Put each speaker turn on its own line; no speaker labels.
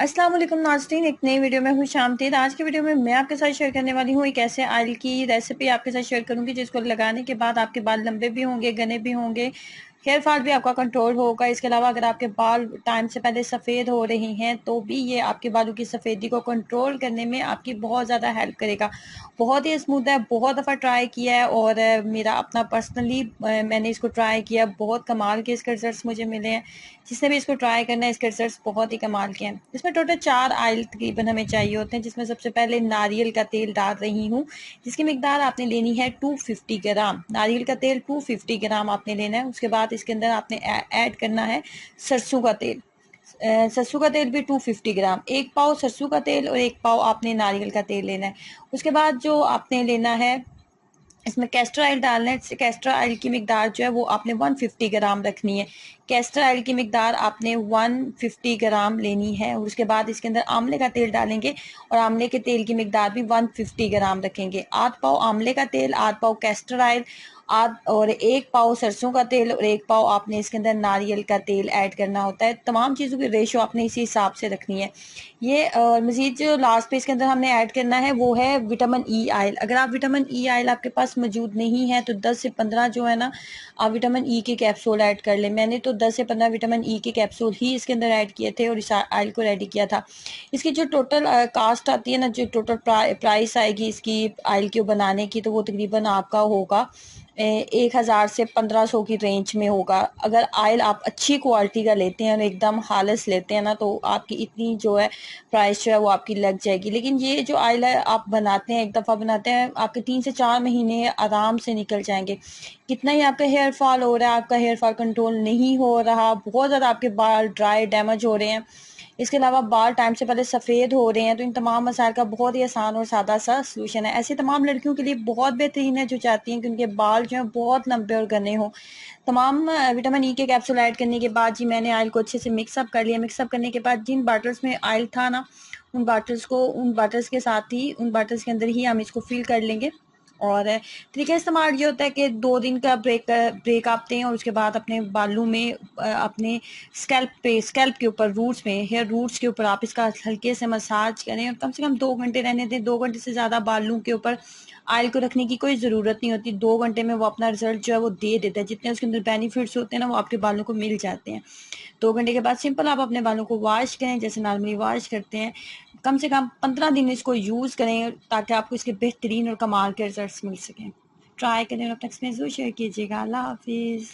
अस्सलाम वालेकुम नाज़रीन, एक नई वीडियो में खुश आमदीद। आज की वीडियो में मैं आपके साथ शेयर करने वाली हूँ एक ऐसे ऑयल की रेसिपी आपके साथ शेयर करूँगी जिसको लगाने के बाद आपके बाल लंबे भी होंगे, घने भी होंगे, हेयर फॉल भी आपका कंट्रोल होगा। इसके अलावा अगर आपके बाल टाइम से पहले सफ़ेद हो रहे हैं तो भी ये आपके बालों की सफ़ेदी को कंट्रोल करने में आपकी बहुत ज़्यादा हेल्प करेगा। बहुत ही स्मूथ है, बहुत दफ़ा ट्राई किया है और मेरा अपना पर्सनली मैंने इसको ट्राई किया, बहुत कमाल के इसके रिजल्ट्स मुझे मिले हैं। जिसने भी इसको ट्राई करना है इसके रिजल्ट्स बहुत ही कमाल के हैं। इसमें टोटल 4 ऑयल तकरीबन हमें चाहिए होते हैं, जिसमें सबसे पहले नारियल का तेल डाल रही हूँ, जिसकी मिकदार आपने लेनी है 250 ग्राम। नारियल का तेल 250 ग्राम आपने लेना है। उसके बाद इसके अंदर आपने ऐड करना है सरसों का तेल। सरसों का तेल भी 250 ग्राम, एक पाव सरसों का तेल और एक पाव आपने नारियल का तेल लेना है। उसके बाद जो आपने लेना है इसमें कैस्टर ऑयल डालना है। कैस्टर ऑयल की मिकदार जो है वो आपने 150 ग्राम रखनी है। कैस्टर ऑयल की मिकदार आपने 150 ग्राम लेनी है। और उसके बाद इसके अंदर आंवले का तेल डालेंगे और आंवले के तेल की मिकदार भी 150 ग्राम रखेंगे। आध पाव आंवले का तेल, आध पाव कैस्टर ऑयल, आध और एक पाव सरसों का तेल और एक पाव आपने इसके अंदर नारियल का तेल ऐड करना होता है। तमाम चीज़ों की रेशो आपने इसी हिसाब से रखनी है। ये मज़ीद जो लास्ट पे इसके अंदर हमने ऐड करना है वो है विटामिन ई ऑयल। अगर आप विटामिन ई ऑयल आपके पास मौजूद नहीं है तो 10 से 15 जो है ना, आप विटामिन ई के कैप्सूल ऐड कर लें। मैंने तो 10 से 15 विटामिन ई के कैप्सूल ही इसके अंदर ऐड किए थे और इस ऑयल को रेडी किया था। इसकी जो टोटल कास्ट आती है ना, जो टोटल प्राइस आएगी इसकी ऑयल को बनाने की, तो वो तकरीबन आपका होगा 1000 से 1500 की रेंज में होगा। अगर ऑयल आप अच्छी क्वालिटी का लेते हैं और एकदम खालिस लेते हैं ना, तो आपकी इतनी जो है प्राइस जो है वो आपकी लग जाएगी। लेकिन ये जो ऑयल है आप बनाते हैं, एक दफ़ा बनाते हैं, आपके 3 से 4 महीने आराम से निकल जाएंगे। कितना ही आपका हेयर फॉल हो रहा है, आपका हेयर फॉल कंट्रोल नहीं हो रहा, बहुत ज़्यादा आपके बाल ड्राई डैमेज हो रहे हैं, इसके अलावा बाल टाइम से पहले सफ़ेद हो रहे हैं, तो इन तमाम मसाइल का बहुत ही आसान और सादा सा सलूशन है। ऐसी तमाम लड़कियों के लिए बहुत बेहतरीन है जो चाहती हैं कि उनके बाल जो हैं बहुत लंबे और घने हों। तमाम विटामिन ई के कैप्सूल ऐड करने के बाद जी मैंने ऑयल को अच्छे से मिक्सअप कर लिया। मिक्सअप करने के बाद जिन बॉटल्स में ऑयल था ना, उन बॉटल्स के साथ ही, उन बॉटल्स के अंदर ही हम इसको फिल कर लेंगे। और तरीका इस्तेमाल ये होता है कि 2 दिन का ब्रेक आप दें और उसके बाद अपने बालों में अपने स्कैल्प के ऊपर, रूट्स में, हेयर रूट्स के ऊपर आप इसका हल्के से मसाज करें और कम से कम 2 घंटे रहने दें। 2 घंटे से ज़्यादा बालों के ऊपर ऑयल को रखने की कोई ज़रूरत नहीं होती। 2 घंटे में वो अपना रिजल्ट जो है वो दे देता है। जितने उसके अंदर बेनिफिट्स होते हैं ना, वो आपके बालों को मिल जाते हैं। 2 घंटे के बाद सिंपल आप अपने बालों को वॉश करें जैसे नॉर्मली वॉश करते हैं। कम से कम 15 दिन इसको यूज़ करें ताकि आपको इसके बेहतरीन और कमाल के रिजल्ट्स मिल सकें। ट्राई करें और अपना एक्सपीरियंस ज़रूर शेयर कीजिएगा। अल्लाह हाफिज़।